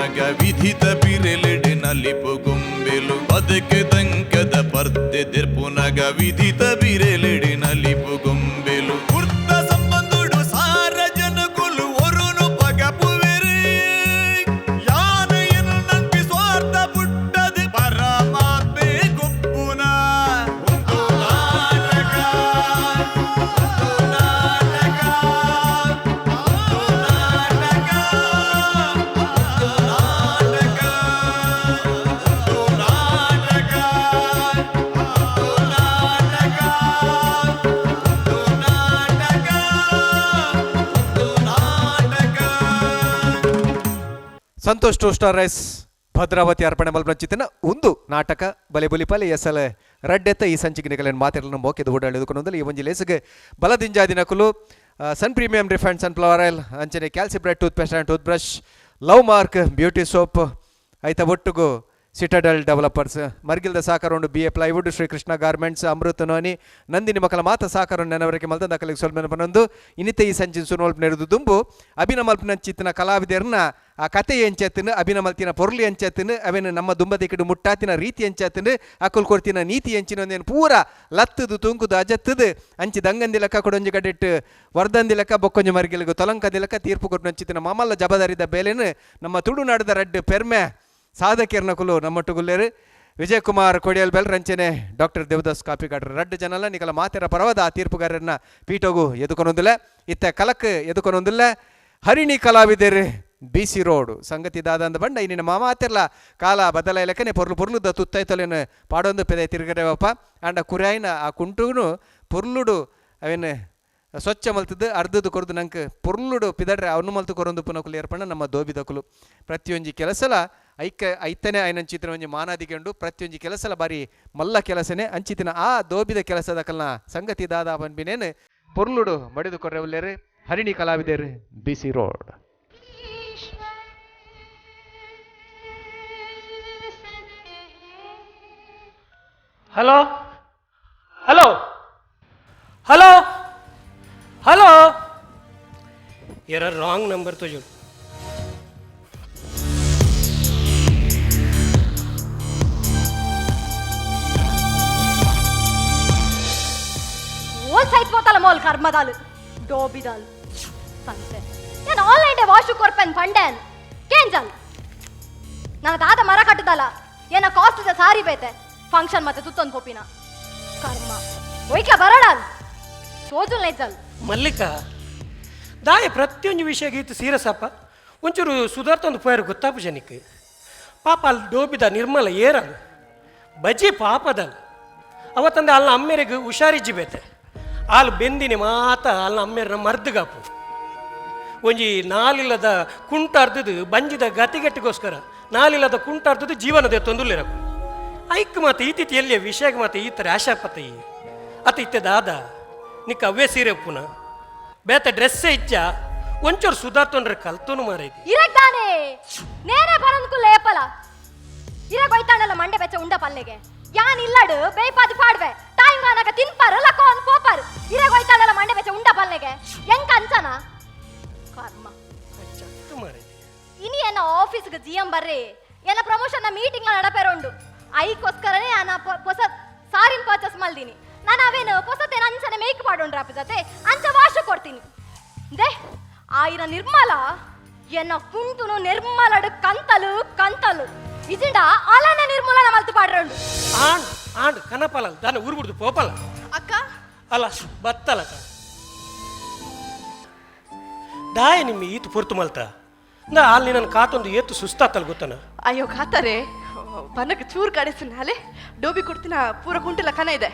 ಪುನಗ ವಿಧಿತ ಬಿರೆಲೆಡೆ ನಲಿಪು ಗೊಂಬೆಲು ಬದುಕೆ ದಂಕದ ಪರ್ದೆ ಪುನಗ ವಿಧಿತ ಬಿರೆಲೆಡೆ ನಲಿಪು ಗೊಂಬೆಲು ವೃತ್ತ ಸಂಬಂಧುಡು ಸಾರ ಜನಗುಲು ಒರುನು ಪಗಪುವೆರೆ ಯಾನೆಯನ್ನು ನಂಬಿ ಸ್ವಾರ್ಥ ಪುಟ್ಟದು ಪರಮಾತ್ಮೆ ಗುಪ್ಪುನ Santosh two star rice Bhadravathi ಅರ್ಪಣೆ ಮಲ್ಪಂಚಿತಿನ ಒಂದು ನಾಟಕ ಬಲೆಬುಲಿಪಾಲೆ ಎಸಲ ರಡ್ಡೆತ್ತ ಈ ಸಂಚಿಕೆಗಳನ್ನು ಮಾತಿರಲು ಮೋಕೆದು ಓಡಾಡಿದುಕೊಂಡು ಈ ಒಂದು ಲೇಸಿಗೆ ಬಲದಿಂಜಾದಿನಕುಲು sun premium refined sunflower oil ಅಂಚನೆ ಕ್ಯಾಲ್ಸಿಬ್ರೈಟ್ tooth paste and tooth brush love mark beauty soap ಐತ ಒಟ್ಟುಗು ಸಿಟಡಲ್ ಡೆವಲಪರ್ಸ್ ಮರ್ಗಿಲ್ದ ಸಾಕಾರೊಂಡು B A plywood Srikrishna garments Amrutha noni Nandini ಮಕ್ಕಳ ಮಾತ ಸಾಕಾರೊಂಡು ನೆನವರಿಗೆ ಮಲ್ದ ದಾಖಲೆಗೆ ಸ್ವಲ್ಪ ನೆನಪನೊಂದು ಇನ್ನಿತ ಈ ಸಂಚಿನ ಸುನೋಲ್ಪ ನೆರೆದು ದುಂಬು ಅಭಿನಮಲ್ಪನ ಚಿತ್ತಿನ ಕಲಾವಿದರನ್ನ ಆ ಕತೆ ಎಂಚೆತ್ತಿನ ಅಭಿನಮಲ್ತಿನ ಪೊರ್ಲಿ ಎಂಚೆತ್ತಿನ ಅವೇನು ನಮ್ಮ ದುಂಬದಿಕ್ಕಡು ಮುಟ್ಟಾತಿನ ರೀತಿ ಎಂಚೆತ್ತಿನ ಅಕ್ಕುಲ್ ಕೊಡ್ತಿನ ನೀತಿ ಎಂಚಿನೊಂದೇನು ಪೂರ ಲತ್ತದು ತುಂಕುದು ಅಜತ್ತದು ಅಂಚಿ ದಂಗಂದಿ ಲೆಕ್ಕ ಕೊಡೊಂಜಿ ಕಡೆಟ್ಟು ವರ್ದಂದಿ ಲೆಕ್ಕ ಬೊಕ್ಕೊಂಜಿ ಮರ್ಗಿಲ್ಗು ತೊಲಂಕದಿ ಲೆಕ್ಕ ತೀರ್ಪು ಕೊಟ್ಟು ನಂಚಿತ್ತಿನ ಮಾಮಲ್ಲ ಜಬದಾರಿದ ಬೇಲೆನು ನಮ್ಮ ತುಳುನಾಡದ ರಡ್ಡು ಪೆರ್ಮೆ ಸಾಧಕಿರ್ನ ಕುಲು ನಮ್ಮೊಟ್ಟುಗುಲ್ಲೇರು ವಿಜಯ್ ಕುಮಾರ್ ಕೊಡಿಯಲ್ ಬೆಲ್ ರಂಚನೆ ಡಾಕ್ಟರ್ ದೇವದಾಸ್ ಕಾಪಿಕಾಡ್ರ ರಡ್ಡು ಜನಲ್ಲ ನಿಕಲ ಮಾತೆರ ಪರವಾದ ಆ ತೀರ್ಪುಗಾರರನ್ನ ಪೀಠೋಗು ಎದುಕೊನೊಂದಿಲ್ಲ ಇತ್ತ ಕಲಕ್ ಎದುಕೊನೊಂದಿಲ್ಲ ಹರಿಣಿ ಕಲಾವಿದರು BC ರೋಡ್ ಸಂಗತಿ ದಾದ ಬಂಡ ಇನ್ನಿನ ಮಾಮಾತಿರ್ಲ ಕಾಲ ಬದಲ ಲೆಕ್ಕನೆ ಪೊರ್ಲುದ ತುತ್ತೈತಲೇನು ಪಾಡೊಂದು ಪೆದೆ ತಿರುಗರೇವಪ್ಪ ಅಂಡ ಕುರಾಯಿನ ಆ ಕುಂಟುನು ಪೊರ್ಲುಡು ಅವೇನು ಸ್ವಚ್ಛ ಮಲ್ತದ್ದು ಅರ್ಧದ್ದು ಕೊರದು ನಂಗೆ ಪೊರ್ಲುಡು ಪಿದಡ್ರೆ ಅವನು ಮಲ್ತು ಕೊರೊಂದು ಪುನಕುಲು ಏರ್ಪಣ್ಣ ನಮ್ಮ ದೋಬಿದಕುಲು ಪ್ರತಿಯೊಂಜಿ ಕೆಲಸಲ ಐತನೇ ಐನಂಚಿತಿನ ಒಂಜಿ ಮಾನಾದಿಗೆಂಡು ಪ್ರತಿಯೊಂಜಿ ಕೆಲಸಲ ಬಾರಿ ಮಲ್ಲ ಕೆಲಸನೇ ಅಂಚಿತಿನ ಆ ದೋಬಿದ ಕೆಲಸದ ಕಲ್ನ ಸಂಗತಿ ದಾದ ಬಂದ್ಬಿನೇನು ಪೊರ್ಲುಡು ಮಡಿದು ಕೊರ್ರೆವುಲ್ಲೇರು ಹರಿಣಿ ಕಲಾವಿದರು BC road. Hello hello hello hello यार रॉन्ग नंबर तो जोड़ ಓಲ್ ಸೈಟ್ ಹೋತಲ್ಲ ಮೋಲ್ ಕರ್ಮದಾಲು ಡೋಬಿದಾಲು ಸಂತೆ ನಾನು ಆನ್ಲೈನ್ ವಾಶು ಕೊರ್ಪೆನ್ ಫಂಡೇನ್ ಕೇಂಜಲ್ ನನ್ನ ದಾದ ಮರ ಕಟ್ಟದಲ್ಲ ಏನ ಕಾಸ್ಟ್ ಸಾರಿ ಬೇತೆ ಫಂಕ್ಷನ್ ಮತ್ತೆ ತುತ್ತೊಂದು ಕೊಪ್ಪಿನ ಕರ್ಮ ಒಯ್ಕ ಬರಡಲ್ ಸೋಜುಲ್ ನೈಜಲ್ ಮಲ್ಲಿಕಾ ದಾಯ ಪ್ರತಿಯೊಂದು ವಿಷಯ ಗೀತು ಸೀರಸಪ್ಪ ಒಂಚೂರು ಸುಧಾರ್ತೊಂದು ಪೋಯರು ಗೊತ್ತಾಪು ಜನಕ್ಕೆ ಪಾಪ ಅಲ್ಲಿ ಡೋಬಿದ ನಿರ್ಮಲ ಏರಲ್ ಬಜಿ ಪಾಪದಲ್ ಅವತ್ತಂದೆ ಅಲ್ಲ ಅಮ್ಮೆರಿಗೆ ಹುಷಾರಿಜ್ಜಿ ಬೇತೆ ಅಲ್ಲಿ ಬೆಂದಿನಿ ಮಾತ ಅಲ್ಲ ಅಮ್ಮೆರ ಮರ್ದಗಾಪು ಒಂಜಿ ನಾಲಿಲ್ಲದ ಕುಂಟಾರ್ದದು ಬಂಜಿದ ಗತಿಗಟ್ಟಿಗೋಸ್ಕರ ನಾಲಿಲ್ಲದ ಕುಂಟಾರ್ದದು ಜೀವನದ ತೊಂದುಲಿರಕು ಐಕ್ ಮಾತು ಈತಿತಿ ಎಲ್ಲಿಯ ವಿಷಯಕ್ಕೆ ಮಾತು ಈ ಥರ ಆಶಾಪತಿ ಅತ ಇತ್ತೆ ದಾದ ನಿಕ್ಕ ಅವೇ ಸೀರೆ ಪುನ ಬೇತ ಡ್ರೆಸ್ಸೇ ಇಚ್ಚ ಒಂಚೂರು ಸುಧಾರ್ತೊಂಡ್ರೆ ಕಲ್ತೋನು ಮಾರೈತಿ ಇರಕ್ತಾನೆ ನೇನೆ ಬರಂದ್ಕು ಲೇಪಲ ಇರಕ್ ಹೋಯ್ತಾನಲ್ಲ ಮಂಡೆ ಬೆಚ್ಚ ಉಂಡ ಪಲ್ಲೆಗೆ ಯಾನ್ ಇಲ್ಲಡು ಬೇಯ್ಪಾದಿ ಪಾಡ್ವೆ ಟೈಮ್ ಗಾನಕ ತಿನ್ಪಾರು ಲಕ್ಕ ಒಂದು ಪೋಪಾರು ಇರಕ್ ಹೋಯ್ತಾನಲ್ಲ ಮಂಡೆ ಬೆಚ್ಚ ಉಂಡ ಪಲ್ಲೆಗೆ ಹೆಂಗ ಅಂಚನ ಕರ್ಮ ಚತ್ತು ಮಾರೈತಿ ಇನಿ ಏನ ಆಫೀಸ್ಗೆ GM ಬರ್ರಿ ಏನ ಪ್ರಮೋಷನ್ ಮೀಟಿಂಗ್ ನಡಪೇರೋಂಡು ಐಕೋಸ್ಕರನೇ ನಾನು ಹೊಸ ಸಾರಿನ ಪರ್ಚೇಸ್ ಮಲ್ದೀನಿ ನಾನು ಅವೇನು ಹೊಸತೇನು ಅಂಚನೆ ಮೇಕ್ ಮಾಡೋಣ್ರಾಪ ಜೊತೆ ಅಂಚ ವಾಶು ಕೊಡ್ತೀನಿ ದೇ ಆಯಿರ ನಿರ್ಮಲ ಎನ್ನ ಕುಂಟುನು ನಿರ್ಮಲಡು ಕಂತಲು ಕಂತಲು ಇಜಿಂಡ ಅಲನೆ ನಿರ್ಮೂಲನ ಮಲ್ತು ಪಾಡ್ರೋಂಡು ಆಂಡ್ ಕನಪಲ್ಲ ದಾನ ಊರು ಬಿಡ್ದು ಪೋಪಲ್ಲ ಅಕ್ಕ ಅಲ್ಲ ಬತ್ತಲಕ್ಕ ದಾಯ ನಿಮ್ಮ ಈತು ಪೊರ್ತು ಮಲ್ತ ನಾ ಅಲ್ಲಿ ನನ್ನ ಕಾತೊಂದು ಏತು ಸುಸ್ತಾತಲ್ ಗೊತ್ತನ ಅಯ್ಯೋ ಖಾತಾರೆ ಬನಕ್ಕೆ ಚೂರು ಕಡೆಸಿನ ಅಲೆ ಡೋಬಿ ಕೊಡ್ತಿನ ಪೂರ ಕುಂಟಿಲ್ಲ ಕನ ಇದೆ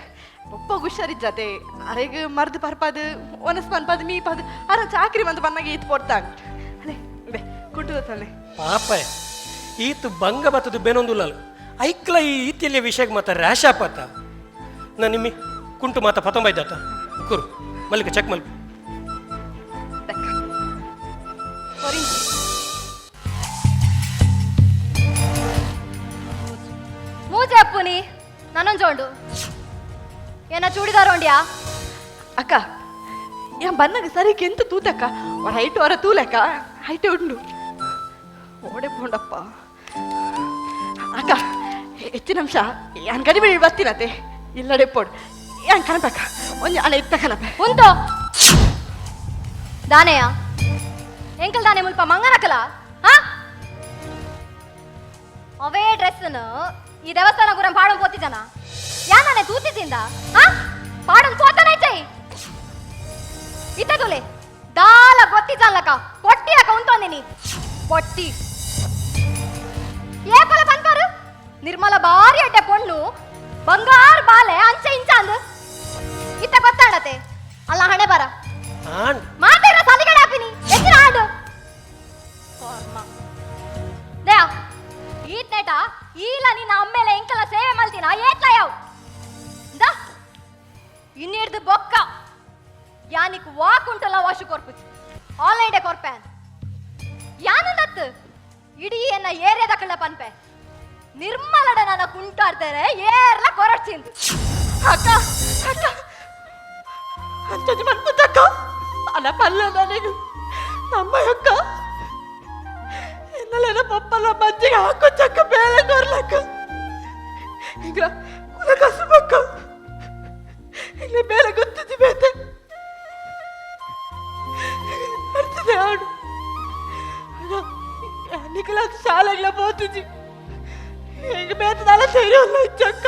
ಒಪ್ಪ ಹುಷಾರಿಜ್ಜತೆ ಅರೆಗೆ ಮರ್ದು ಪರ್ಪದು ಒನಸ್ ಪನ್ಪದು ಮೀಪದು ಅರ ಚಾಕ್ರಿ ಬಂದು ಬನ್ನಾಗ ಈತ್ ಪೊಡ್ತಾಂಗ್ ಅಲೆ ಬೆ ಕುಂಟುತ್ತಲೆ ಪಾಪ ಈತು ಬಂಗ ಬತ್ತದು ಬೇನೊಂದುಲ್ಲ ಐಕ್ಲ ಈ ಈತಿಯಲ್ಲಿ ವಿಷಯಕ್ಕೆ ಮಾತ ರ್ಯಾಶಾಪತ್ತ ನಾ ನಿಮ್ಮಿ ಕುಂಟು ಮಾತ ಪತೊಂಬೈದಾತ ಕುರು ಮಲ್ಲಿಕ ಚೆಕ್ ಮಲ್ಪು ಮೂಜೆ ಅಪ್ಪುನಿ ನನ್ನೊಂಜೋಂಡು ಏನ ಚೂಡಿದಾರೋಂಡ್ಯಾ ಅಕ್ಕ ಯಾ ಬನ್ನಗ ಸರಿಗೆ ಎಂತ ತೂತಕ್ಕ ಹೈಟ್ ಹೊರ ತೂಲೆಕ್ಕ ಹೈಟೆ ಉಂಡು ಓಡೆ ಪೋಂಡಪ್ಪ ಅಕ್ಕ ಹೆಚ್ಚಿನ ಅಂಶ ಯಾನ್ ಗಡಿ ಬಿಡಿ ಬರ್ತೀನತೆ ಇಲ್ಲಡೆ ಪೋಡು ಯಾನ್ ಕನಪಕ್ಕ ಒಂದು ಅಣ್ಣ ಇತ್ತ ಕನಪೆ ಉಂಟು ದಾನೆಯ ಎಂಕಲ್ ದಾನೆ ಮುಲ್ಪ ಮಂಗನಕಲ ಹಾ ಅವೇ ಡ್ರೆಸ್ನ ಈ ದೇವಸ್ಥಾನ ಗುರಂ ಪಾಡಂ ಪೋತಿಜನ ಯಾನೇ ತೂತಿಸಿಂದ ಹಾ ಪಾಡಂ ಪೋತನೆ ಚೈ ಇತ್ತದುಲೆ ದಾಲ ಗೊತ್ತಿಜಲ್ಲಕ ಪೊಟ್ಟಿಯಕ ಉಂಟೊಂದಿನಿ ಪೊಟ್ಟಿ ಏಪಲ ಪನ್ಪಾರು ನಿರ್ಮಲ ಬಾರಿ ಅಡ್ಡೆ ಪೊಣ್ಣು ಬಂಗಾರ ಬಾಲೆ ಅಂಚೆ ಇಂಚ ಅಂದು ಇತ್ತ ಗೊತ್ತಾಡತೆ ಅಲ್ಲ ಹಣೆ ಬರ ಆಂಡ್ ಮಾತಾಡ ಸಲಿಗಡೆ ಹಾಪಿನಿ ಎತ್ತಿನ ಆಡು ದೇಯ ಈತ್ ನೆಟ ಈಲ ನಿನ್ನ ಅಮ್ಮೇಲೆ ಎಂಕಲ ಸೇವೆ ಮಲ್ತಿನ ಏತ್ಲ ಯಾವ್ ದ ಇನ್ನಿಡ್ದು ಬೊಕ್ಕ ಯಾನಿಕ್ ವಾಕ್ ಉಂಟಲ್ಲ ವಾಶು ಕೊರ್ಪುಚ್ ಆನ್ಲೈನ್ ಡೇ ಕೊರ್ಪೆ ಯಾನದತ್ ಇಡೀ ಎನ್ನ ಏರಿಯಾದ ಕಳ್ಳ ಪನ್ಪೆ ನಿರ್ಮಲಡ ನನ್ನ ಕುಂಟಾಡ್ತಾರೆ ಏರ್ಲ ಕೊರಡ್ಸಿಂದು ಅಕ್ಕ ಅಕ್ಕ ಅಂಚಿ ಮನ್ಪುತ್ತಕ್ಕ ಅಲ್ಲ ಪಲ್ಲ ನನಗೆ ನಮ್ಮ ಅಕ್ಕ ಎನ್ನಲೆನ ಪಪ್ಪಲ್ಲ ಮಜ್ಜಿಗೆ ಹಾಕೊಚ್ಚಕ್ಕ ಬೇಳೆ ಕೊರ್ಲಕ್ಕ ಈಗ ಕುಲ ಕಸುಬಕ್ಕ ಇಲ್ಲಿ ಬೇಳೆ ಗೊತ್ತಿದ್ದಿ ಬೇತೆ ಬರ್ತಿದೆ ಆಡು ನಿಖಲ ಶಾಲೆಗಳ ಹೋಗ್ತಿದ್ದಿ ಈಗ ಬೇತದಲ್ಲ ಸೇರಿಯಲ್ಲ ಇಚ್ಚಕ್ಕ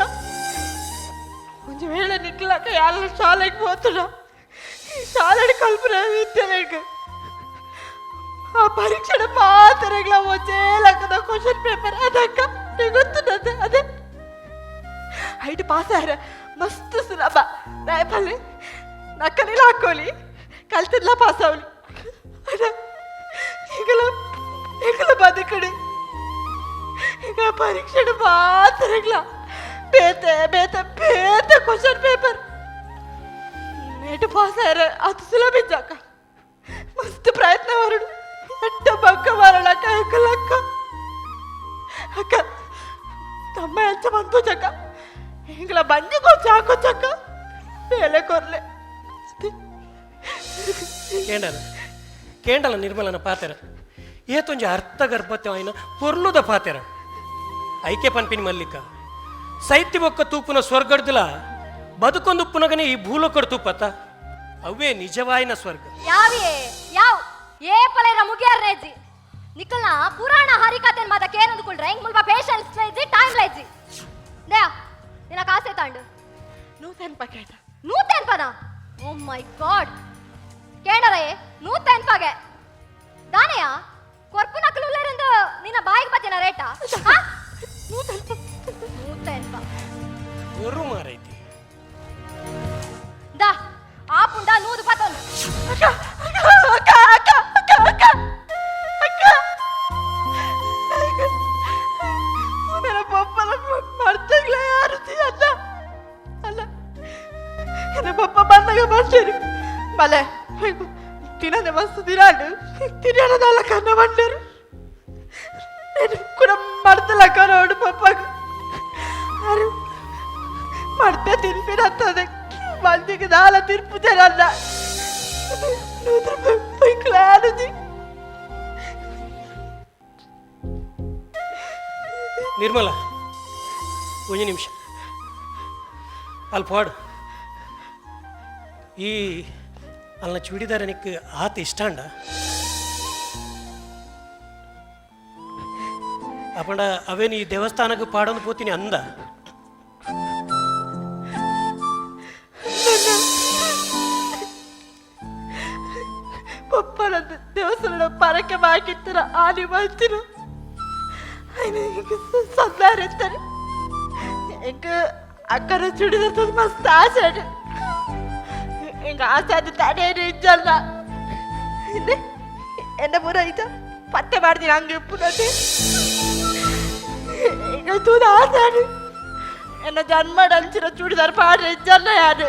ಒಂದು ವೇಳೆ ನಿಖಲಕ್ಕ ಎಲ್ಲ ಶಾಲೆಗೆ ಹೋಗ್ತಡ ಈ ಶಾಲೆ ಕಲ್ಪನೆ ವಿದ್ಯೆಗೆ ಆ ಪರೀಕ್ಷೆ ಮಾತರೆಗಳ ಒಚ್ಚೆ ಲಕ್ಕದ ಕ್ವಶನ್ ಪೇಪರ್ ಅದಕ್ಕ ಗೊತ್ತುತ್ತದೆ ಅದೇ ಐದು ಪಾಸ್ ಆರ ಮಸ್ತ್ ಸುಲಭ ರಾಯಪಲ್ಲಿ ನಕ್ಕಲಿಲ್ಲ ಹಾಕೋಲಿ ಕಲ್ತಿಲ್ಲ ಪಾಸ್ ಅವಲಿ ಈಗಲ ಈಗಲ ಬದುಕಡಿ ಈಗ ಪರೀಕ್ಷೆ ಮಾತರೆಗಳ ಬೇತೆ ಬೇತೆ ಬೇತೆ ಕ್ವಶನ್ ಪೇಪರ್ నేటి పాస్ అయ్యారు అది సులభించాక మస్తు ప్రయత్నం వరుడు ఎట్ట పక్క వరలక్క ఎక్కలక్క అక్క తమ్మ ఎంత పంపుచక్క ఇంకల బండికొచ్చి ఆకొచ్చక్క వేలే కొరలే ಕೇಂಡಲ ನಿರ್ಮಲನ ಪಾತೆರ ಏತೊಂಜಿ ಅರ್ಥಗರ್ಭತ್ಯವಾಯಿನ ಪೊರ್ಲುದ ಪಾತೆರ ಐಕೆ ಪನ್ಪಿನಿ ಮಲ್ಲಿಕ ಸೈತ್ಯ ಬೊಕ್ಕ ತೂಪುನ ಸ್ವರ್ಗಡ್ದಿಲ ಬದುಕೊಂದು ಪುನಗನೆ ಈ ಭೂಲೋಕಡ್ ತೂಪತ್ತ ಅವೇ ನಿಜವಾಯಿನ ಸ್ವರ್ಗ ಯಾವ್ ಏಪಲೇರ ಮುಗಿಯಾರ ರೇಜಿ ನಿಕಲ್ನ ಪುರಾಣ ಹರಿಕತೆನ್ ಮಾತ ಕೇನಂದುಕೊಳ್ರೆ ಹೆಂಗ್ ಮುಲ್ಪ ಪೇಷನ್ಸ್ ಲೈಜಿ ಟೈಮ್ ಲೈಜಿ ದೇಯ ನಿನ್ನ ಕಾಸೆ ತಾಂಡು ನೂತನ್ ಪಕೇಟ ನೂತನ್ ಪದ ಓ ಮೈ ಗಾಡ್ ಕೇಂಡರೆ ನೂತನ್ ಪಗೆ ದಾನೆಯ ಕೊರ್ಪು ನಕಲುಲ್ಲರೆಂದು ನಿನ್ನ ಬಾಯಿಗೆ ಬತ್ತಿನ ರೇಟ ನೂತನ್ ಪ ಒರು ಮಾರೈತಿ ದಾ ಆ ಪುಂಡ ನೂದು ಪತೊಂದು ಅಕ್ಕ ಅಕ್ಕ ಅಕ್ಕ ಅಕ್ಕ ಅಕ್ಕ ಅಕ್ಕ ನನ್ನ ಪಪ್ಪನ ಮರ್ತಗ್ಲೇ ಯಾರುತಿ ಅಲ್ಲ ಅಲ್ಲ ನನ್ನ ಪಪ್ಪ ಬಂದಾಗ ಬರ್ತೀರಿ ಬಲೆ ತಿನ್ನದೆ ಮಸ್ತ್ ತಿರಾಡು ತಿನ್ನೋದಲ್ಲ ಕನ್ನ ಬಂಡರು నేను కూడా మడతలా కరోడు పప్పకు అరే మడత తినిపినత్తది మందికి దాల తిరుపుతారన్న క్లానుది ನಿರ್ಮಲ ಒಂದು ನಿಮಿಷ ಅಲ್ಲಿ ಪಾಡು ಈ ಅಲ್ಲ ಚೂಡಿದಾರ ನಿಕ್ಕೆ ಆತ ಇಷ್ಟ ಅಂಡ ಅಪ್ಪಂಡ ಅವೇನು ಈ ದೇವಸ್ಥಾನಕ್ಕೆ ಪಾಡೊಂದು ಪೋತೀನಿ ಅಂದ ಪಪ್ಪನ ದೇವಸ್ಥಾನ ಪರಕ್ಕೆ ಬಾಕಿತ್ತರ ಆನೆ ಮಾಡ್ತೀರ ఆయన సొంతారెత్తారు ఇంకా అక్కడ చుడిదతో మస్తు ఆశాడు ఇంకా ఆశాడు తనే నిజాల ఎన్న పూర అయితే పತ್ತೆ ಮಾಡ್ತೀನಿ ಹಂಗೆ ಎಪ್ಪುನಂತೆ ಈಗ ತೂದ ಆశాಡು ಎನ್ನ ಜನ್ಮ డంచిన ಚೂಡಿದಾರ ಪಾಡ ನಿಜಾಲ ಯಾರು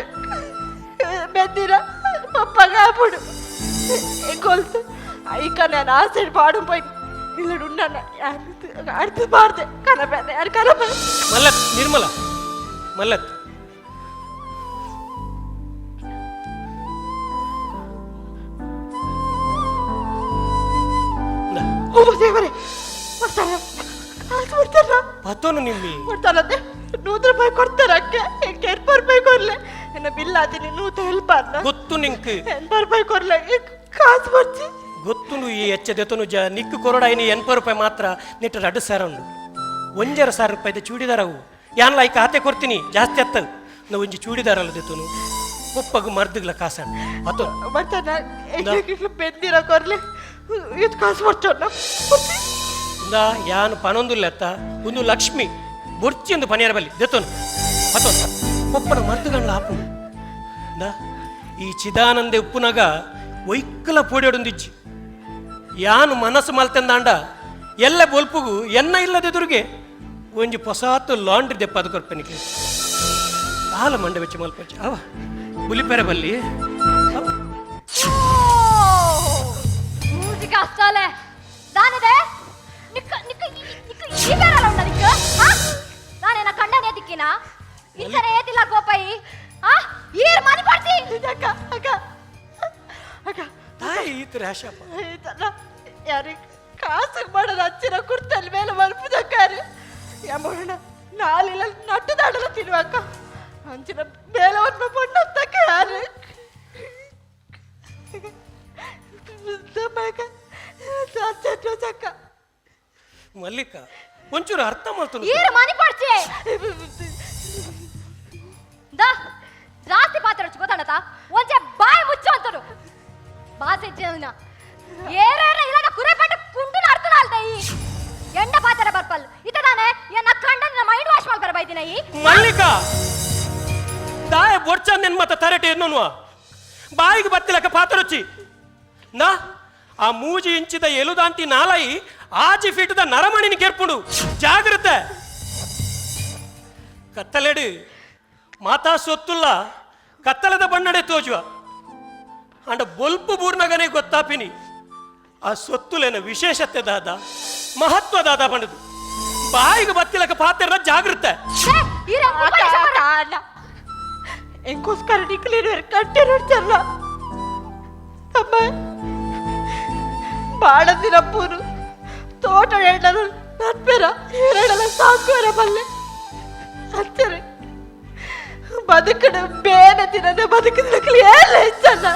ಬೆದ್ದಿರ ಪಪ್ಪಗ ಅప్పుడు ఇంకొల్తు ఇక నేను ఆశాడు పాడు పోయి ఇల్లుడున్నాను அடுத்து பார்த்து கனப்பேன் யார் கனப்பேன் மல்லத் நிர்மலா மல்லத் ஓ சேவரே ಪತ್ತೋನು ನಿಮ್ಮಿ ಕೊಡ್ತಾರಂತೆ 100 ರೂಪಾಯಿ ಕೊಡ್ತಾರೆ ಅಕ್ಕ 80 ರೂಪಾಯಿ ಕೊಡ್ಲೆ ಎನ್ನ ಬಿಲ್ ಆತೀನಿ 100 ಹೆಲ್ಪ್ ಅಲ್ಲ ಗೊತ್ತು ನಿಂಕ್ 80 ರೂಪಾಯಿ ಕೊಡ್ಲೆ ಕಾಸು ಬರ್ಚಿ ಗೊತ್ತು ಈ ಎಚ್ಚದೆತನು ನಿಕ್ಕು ಕೊರಡಾಯಿನಿ 80 ರೂಪಾಯಿ ಮಾತ್ರ ನಿಟ್ಟ 2,000 ಉಂಡು 1,000 ರೂಪಾಯಿದ ಚೂಡಿದಾರವು ಯಾನ್ ಲೈಕ್ ಆತೆ ಕೊಡ್ತೀನಿ ಜಾಸ್ತಿ ಅತ್ತ ನಾವು ಒಂಜಿ ಚೂಡಿದಾರ ಅಲ್ಲ ದೆತನು ಒಪ್ಪಗು ಮರ್ದಿಗ್ಲ ಕಾಸ ಅತ್ತು ಬರ್ತಾನ ಬೆಂದಿರ ಕೊರ್ಲೆ ಇದು ಕಾಸು ಬರ್ಚೋಣ ಇಂದ ಯಾನು ಪನೊಂದುಲ್ಲ ಅತ್ತ ಒಂದು ಲಕ್ಷ್ಮಿ ಬೊರ್ಚಿ ಒಂದು ಪನಿಯರ ಬಲ್ಲಿ ದೆತನು ಅತ್ತು ಒಪ್ಪನ ಮರ್ದುಗಣ್ಣ ಆಪು ಇಂದ ಈ ಚಿದಾನಂದೆ ಉಪ್ಪುನಗ ಒಯ್ಕಲ ಪೋಡಿಯೊಡೊಂದಿಜ್ಜಿ ಯಾನು ಮನಸ್ಸು ಮಲ್ತೆಂದಾಂಡ ಎಲ್ಲ ಬೊಲ್ಪುಗು ಎನ್ನ ಇಲ್ಲದೆದುರಿಗೆ ಒಂಜಿ ಹೊಸಾತು ಲಾಂಡ್ರಿ ದೆಪ್ಪ ಅದು ಕೊರ್ಪೆನಿಗೆ ಹಾಲ ಮಂಡೆ ಬೆಚ್ಚ ಮಲ್ಪಚ್ಚ ಅವ ಬುಲಿಪೆರೆ ಬಲ್ಲಿ ಮೂಜಿಕ ಅಷ್ಟೇ ದಾನಿದೆ ನಿಕ್ಕ ನಿಕ್ಕ ನಿಕ್ಕ ಈ ಬೇರಲ್ಲ ಉಂಡ ನಿಕ್ಕ ನಾನೇನ ಕಂಡನೆ ದಿಕ್ಕಿನ ಇಂತನೇ ಏತಿಲ್ಲ ಗೋಪಾಯಿ ಈರ್ ಮನಿ ಪಡ್ತಿ ಅಕ್ಕ ಅಕ್ಕ ಅಕ್ಕ ತಾಯಿ ಈತರ ಆಶಾಪ ಯಾರಿಗೆ ಕಾಸು ಮಾಡೋದು ಹಚ್ಚಿರ ಕುರ್ತಲ್ಲಿ ಮೇಲೆ ಮಲ್ಪದಕ್ಕಾರೆ ಯಮೋಣ ನಾಲಿಲ್ಲ ನಟ್ಟು ದಾಡಲ ತಿನ್ನುವಕ್ಕ ಅಂಚಿನ ಮೇಲೆ ಒಂದು ಬಣ್ಣ ತಕ್ಕ ಯಾರು ಚಕ್ಕ ಮಲ್ಲಿಕ ಒಂಚೂರು ಅರ್ಥ ಮಾಡ್ತು ಈರ್ ಮನಿ ಪಡ್ತಿ ದಾ ಜಾಸ್ತಿ ಪಾತ್ರ ಹಚ್ಚು ಗೊತ್ತಾಣತ ಒಂಚೆ ಬಾಯಿ ಮುಚ್ಚು ಅಂತರು ಬಾಸೆ ಜೀವನ ಏರೇರ ಇಲ್ಲದ ಕುರೆಪಟ್ಟ ಕುಂಟುನ ಅರ್ಥನ ಅಲ್ದ ಈ ಎಂಡ ಪಾತ್ರ ಬರ್ಪಲ್ ಇತದಾನೆ ಎನ್ನ ಕಂಡನ ಮೈಂಡ್ ವಾಶ್ ಮಾಡ್ಕರ ಬೈದಿನ ಈ ಮಲ್ಲಿಕ ತಾಯ ಬೊಡ್ಚಂದೆನ್ ಮತ್ತ ತರಟೆ ಎನ್ನುವ ಬಾಯಿಗೆ ಬತ್ತಿಲಕ ಪಾತ್ರೊಚ್ಚಿ ನಾ ಆ ಮೂಜಿ ಇಂಚಿದ ಎಲುದಾಂತಿ ನಾಲಾಯಿ ಆಜಿ ಫೀಟದ ನರಮಣಿನ ಕೆರ್ಪುಂಡು ಜಾಗ್ರತೆ ಕತ್ತಲೆಡು ಮಾತಾ ಸೊತ್ತುಲ್ಲ ಕತ್ತಲದ ಬಣ್ಣಡೆ ತೋಜುವ ಅಂಡ ಬೊಲ್ಪು ಬೂರ್ನಗನೆ ಗೊತ್ತಾಪಿನಿ ಆ ಸೊತ್ತುಲೇನ ವಿಶೇಷತೆ ದಾದ ಮಹತ್ವ ದಾದ ಬಂಡದು ಬಾಯಿಗೆ ಬತ್ತಿಲಕ ಪಾತ್ರ ಜಾಗ್ರತೆ ಎಂಗೋಸ್ಕರ ನಿಕ್ಲೇನು ಕಟ್ಟೆ ನೋಡ್ತಾರಲ್ಲ ಅಮ್ಮ ಬಾಳದಿನ ಪೂರು ತೋಟ ಹೆಣ್ಣಲು ನನ್ಪೆರ ಎರಡಲ ಸಾಕುವರ ಬಲ್ಲೆ ಅಂತಾರೆ ಬದುಕಡು ಬೇನೆ ದಿನದ ಬದುಕಿದಕ್ಕಲಿ ಎಲ್ಲ ಹೆಚ್ಚಲ್ಲ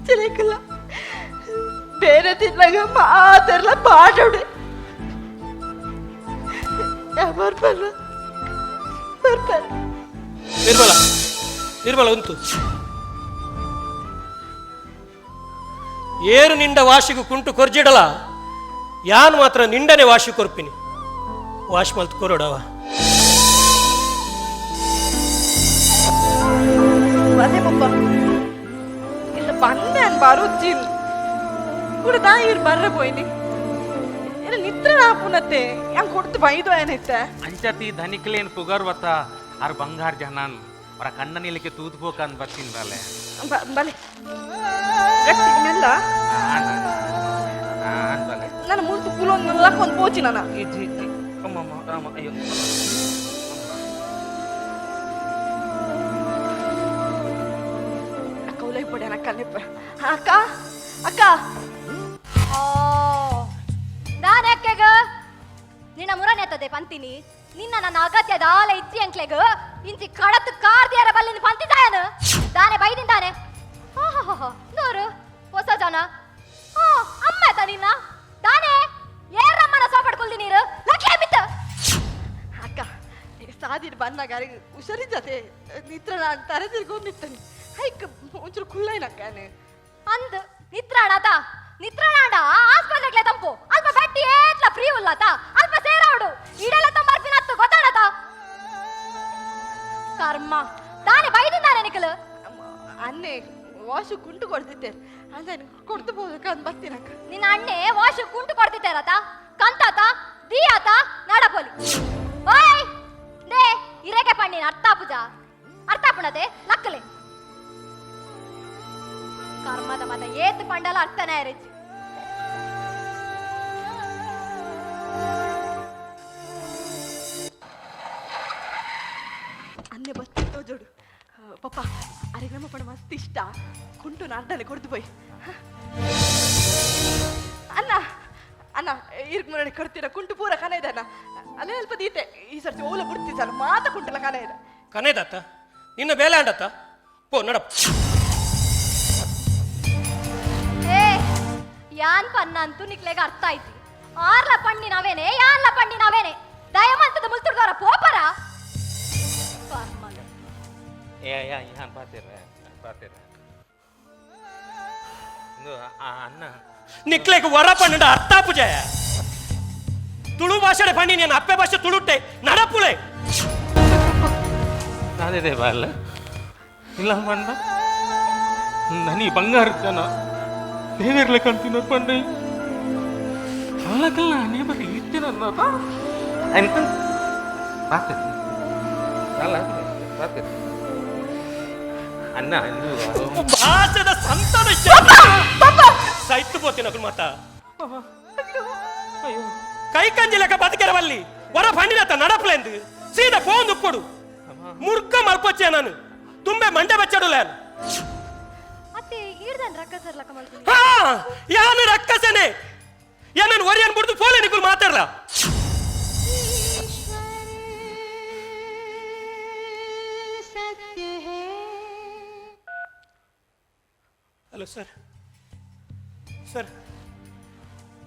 ಚೆನ್ನಾಗಿಲ್ಲ ಬೇರೆ ತಿನ್ನಾಗ ಮಾತೆಲ್ಲ ಬಾಡೋಡೆ ಬರ್ಬಲ್ಲ ಬರ್ಬಲ್ಲ ನಿರ್ಮಲ ನಿರ್ಮಲ ಉಂಟು ಏರು ನಿಂಡ ವಾಶಿಗೂ ಕುಂಟು ಕೊರ್ಜಿಡಲ ಯಾನ್ ಮಾತ್ರ ನಿಂಡನೆ ವಾಶಿ ಕೊರ್ಪಿನಿ ವಾಶ್ ಮಲ್ತ್ ಕೊರೋಡವ ಅದೇ ಪಪ್ಪ ಇಲ್ಲ ಬಂದೆ ಅನ್ ಬರುತ್ತಿಲ್ಲ ಕೂಡ ಇವ್ರು ಬರ್ರೆ పోయింది ಏನ ನಿತ್ರ ನಾಪುನತ್ತೆ yang ಕೊಡ್ತು ಬೈದು ಏನೈತೆ ಅಂಚತಿ ಧನಿಕಲೇನ್ ಪುಗರ್ ವತ್ತ ಆರ್ ಬಂಗಾರ ಜನಾನ್ ಅವರ ಕಣ್ಣ ನೀಲಿಕ್ಕೆ ತೂತ್ಬೋಕಂದ್ ಬರ್ತೀನಿ ಬಲೆ ಬಲೆ ಗಟ್ಟಿ ಮೆಲ್ಲ ಬಲೆ ನನ್ನ ಮುಂದೆ ಕುಲೊಂದು ಲಕ್ಕೊಂದು ಪೋಚಿ ನನ್ನ ಇಜ್ಜಿ ಇಜ್ಜಿ ಅಮ್ಮಮ್ಮ ರಾಮ ಅಯ್ಯೋ ಅಕ್ಕ ಉಲೈ ಪಡೆ ಅಕ್ಕ ನೆಪ್ಪ ಅಕ್ಕ ಅಕ್ಕ ನಾನೆಕ್ಕೆಗ ನಿನ್ನ ಮುರನೆತ್ತದೆ ಪಂತಿನಿ ನಿನ್ನ ನನ್ನ ಅಗತ್ಯದ ಆಲ ಇಚ್ಚಿ ಅಂಕ್ಲೆಗ ಇಂಚಿ ಕಡತ್ ಕಾರ್ದಿಯರ ಬಲ್ಲಿನ ಪಂತಿ ಜಾಯನ ದಾನೆ ಬೈದಿಂದಾನೆ ನೋರು ಹೊಸ ಜನ ಅಮ್ಮ ಆಯ್ತಾ ನಿನ್ನ ದಾನೆ ಏರಮ್ಮನ ಸೋಪಡ್ಕೊಳ್ದಿ ನೀರು ಲಕ್ಷ್ಯ ಬಿತ್ತ ಅಕ್ಕ ಸಾದಿನ ಬಂದಾಗ ಹುಷಾರಿದ್ದತೆ ನಿತ್ರ ನಾನು ತರೆ ತಿರ್ಗೊಂಡಿರ್ತಾನೆ ಹೈಕ್ ಒಂಚೂರು ಕುಳ್ಳೈನಕ್ಕನೆ ಅಂದ್ ನಿತ್ರಾಣಾತ ನಿತ್ರಾಣಾಂಡ ಆಸ್ಪತ್ರೆಗ್ಲೆ ತಂಪು ಅಲ್ಪ ಬೆಟ್ಟಿ ಏತ್ಲ ಫ್ರೀ ಉಲ್ಲಾತ ಅಲ್ಪ ಸೇರಾವಡು ಇಡೆಲ್ಲ ತಂಬರ್ಪಿನತ್ತು ಗೊತ್ತಾಡತ ಕರ್ಮ ದಾನೆ ಬೈದಿಂದಾನೆ ನಿಕಲು ಅನ್ನೆ ವಾಶು ಕುಂಟು ಕೊಡ್ತಿದ್ದೆ ಅಂದ್ರೆ ಕೊಡ್ತು ಬೋದಕ್ಕ ಬರ್ತೀನಕ್ಕ ನಿನ್ನ ಅಣ್ಣೆ ವಾಶು ಕುಂಟು ಕೊಡ್ತಿದ್ದಾರತ ಕಂತಾತ ದಿಯಾತ ನಡಪೊಲಿ ಓಯ್ ದೇ ಇರೇಕೆ ಪಣ್ಣಿನ ಅರ್ಥಾಪುಜ ಅರ್ಥಾಪುಣತೆ ಲಕ್ಕಲೆ ಕರ್ಮದ ಮತ ಏತ್ ಪಂಡಲ ಅರ್ಥನೇ ಇರಚ್ಚಿ ಅನ್ನೆ ಬರ್ತಿದ್ದೋ ಜೋಡು ಪಪ್ಪ ಅರೆಗೆ ನಮ್ಮ ಪಡ ಮಸ್ತ್ ಇಷ್ಟ ಕುಂಟು ಅರ್ಧನೆ ಕೊಡ್ದು போய் ಅಣ್ಣ ಅಣ್ಣ ಈರ್ಗ್ ಮುರಡಿ ಕೊಡ್ತೀರ ಕುಂಟು ಪೂರ ಕನ ಇದೆನ ಅಲ್ಲೇ ಅಲ್ಪ ದೀತೆ ಈ ಸರ್ತಿ ಓಲ ಬಿಡ್ತಿದ್ದಾನ ಮಾತ ಕುಂಟಲ ಕನ ಇದೆ ಕನೇದತ್ತ ನಿನ್ನ ಬೇಲೆ ಅಂಡತ್ತ ಪೋ ನಡಪ್ಪ ಏ ಯಾನ್ ಪನ್ನ ಅಂತೂ ನಿಕ್ಲೆಗ ಅರ್ಥ ಆಯ್ತು ಆರ್ಲ ಪಣ್ಣಿನವೇನೆ ಯಾನ್ಲ ಪಣ್ಣಿನವೇನೆ ದಯಮಂತದ ಮುಲ್ತುಡ್ದವರ ಪೋಪರ ಯಾನ್ ಪಾತಿರ ಇದು ಅನ್ನ ನಿಕ್ಲೆಗ ವರ ಪಣ್ಣಡ ಅರ್ಥ ಪೂಜಾಯ ತುಳು ಭಾಷೆ ಪಣ್ಣಿ ನೀನು ಅಪ್ಪೆ ಭಾಷೆ ತುಳುಟ್ಟೆ ನಡಪುಳೆ ಅದೇ ಬಾಲ್ಲ ಇಲ್ಲ ಪಂಡ ನನಿ ಬಂಗಾರ ಜನ ದೇವೇರ್ಲೆ ಕಂತಿನ ಪಂಡ ಅಲ್ಲಕಲ್ಲ ನೇ ಬರೀ ಇಟ್ಟಿನ ಅನ್ನ ಭಾಷದ ಸಂತಾನ ಸೈತು ಪೋತಿ ನಕಲು ಮಾತ ಕೈ ಕಂಜಿ ಲೆಕ್ಕ ಬದುಕೆರವಲ್ಲಿ ವರ ಪಂಡಿನತ್ತ ನಡಪಲೆಂದು ಸೀದಾ ಫೋನ್ ದುಕ್ಕೊಡು ಮುರ್ಕ ಮಲ್ಪೊಚ್ಚೆ ನಾನು ತುಂಬೆ ಮಂಡೆ ಬೆಚ್ಚಡುಲ ಅತ್ತೆ ಈಡ್ದನ್ ರಕ್ಕಸರ್ಲ ಕಮಲ್ತೀನಿ ಹಾ ಯಾನು ರಕ್ಕಸನೆ ಏನನ್ನು ಒರಿಯನ್ ಬಿಡ್ದು ಫೋನ್ ನಿಕುಲ್ ಮಾತಾಡಲ್ಲ hello sir sir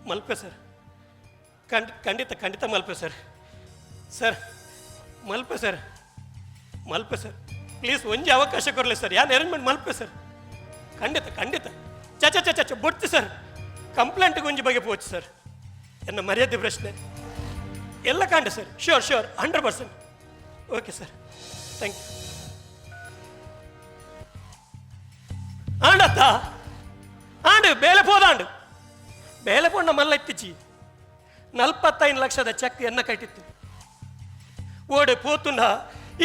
Malpe sir ಖಂಡಿತ ಖಂಡಿತ Malpe sir sir Malpe sir Malpe sir please ಒಂಜಿ ಅವಕಾಶ ಕೊರಲಿ ಸರ್ ಯಾನ್ ಅರೇಂಜ್ಮೆಂಟ್ ಮಲ್ಪೆ ಸರ್ ಖಂಡಿತ ಖಂಡಿತ ಚಚ ಚಚ ಚ ಬೊಡ್ತು ಸರ್ ಕಂಪ್ಲೇಂಟ್ ಒಂಜಿ ಬಗ್ಗೆ ಪೋಚು ಸರ್ ಎನ್ನ ಮರ್ಯಾದೆ ಪ್ರಶ್ನೆ ಎಲ್ಲ ಕಾಂಡೆ sir sure sure 100% okay sir thank you ಆಂಡತ್ತ ಆಂಡು ಬೇಲೆ ಪೋದಾಂಡು ಬೇಲೆ ಪೋಂಡ ಮಲ್ಲ ಇತ್ತಿಚ್ಚಿ 45 ಲಕ್ಷದ ಚೆಕ್ ಎನ್ನ ಕಟ್ಟಿತ್ತು ಓಡೆ ಪೋತುಂಡ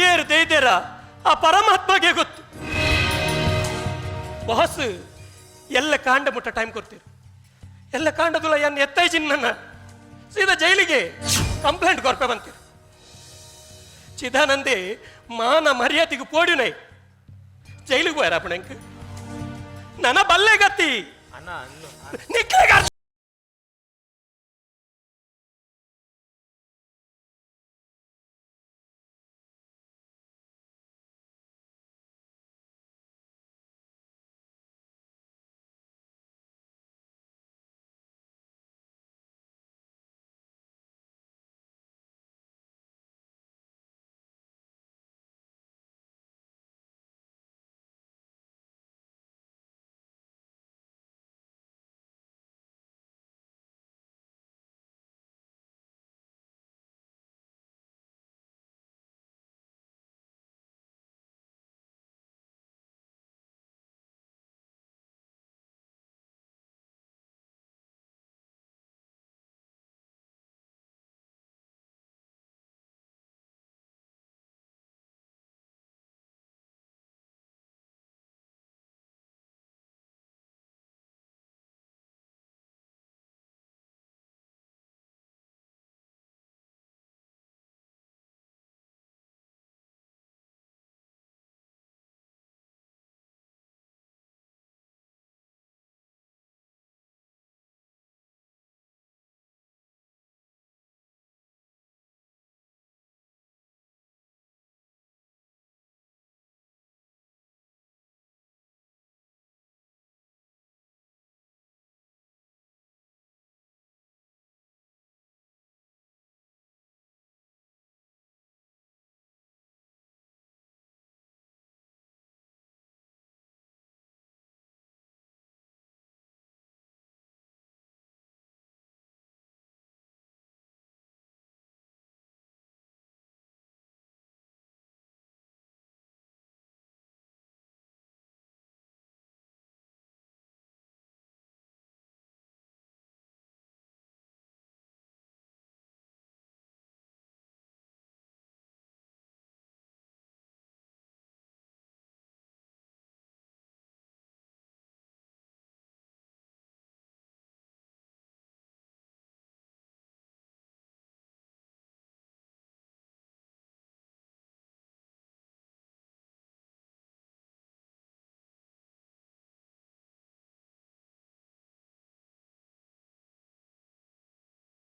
ಏರು ದೈದೇರ ಆ ಪರಮಾತ್ಮಗೆ ಗೊತ್ತು ಬಾಸ್ ಎಲ್ಲ ಕಾಂಡ ಮುಟ್ಟ ಟೈಮ್ ಕೊಡ್ತೀರಿ ಎಲ್ಲ ಕಾಂಡದುಲ ಎನ್ನ ಎತ್ತೈಜಿನ್ ನನ್ನ ಸೀದಾ ಜೈಲಿಗೆ ಕಂಪ್ಲೇಂಟ್ ಕೊರ್ಪೆ ಬಂತೀರಿ ಚಿದಾನಂದೆ ಮಾನ ಮರ್ಯಾದೆಗೆ ಪೋಡಿನೈ ಜೈಲಿಗೆ ಹೋಯ್ರಪ್ಪಣ ನನ್ನ ಬಲ್ಲೆ ಗತ್ತಿ ಅನ್ನ ನಿಕ್ಲೆಗ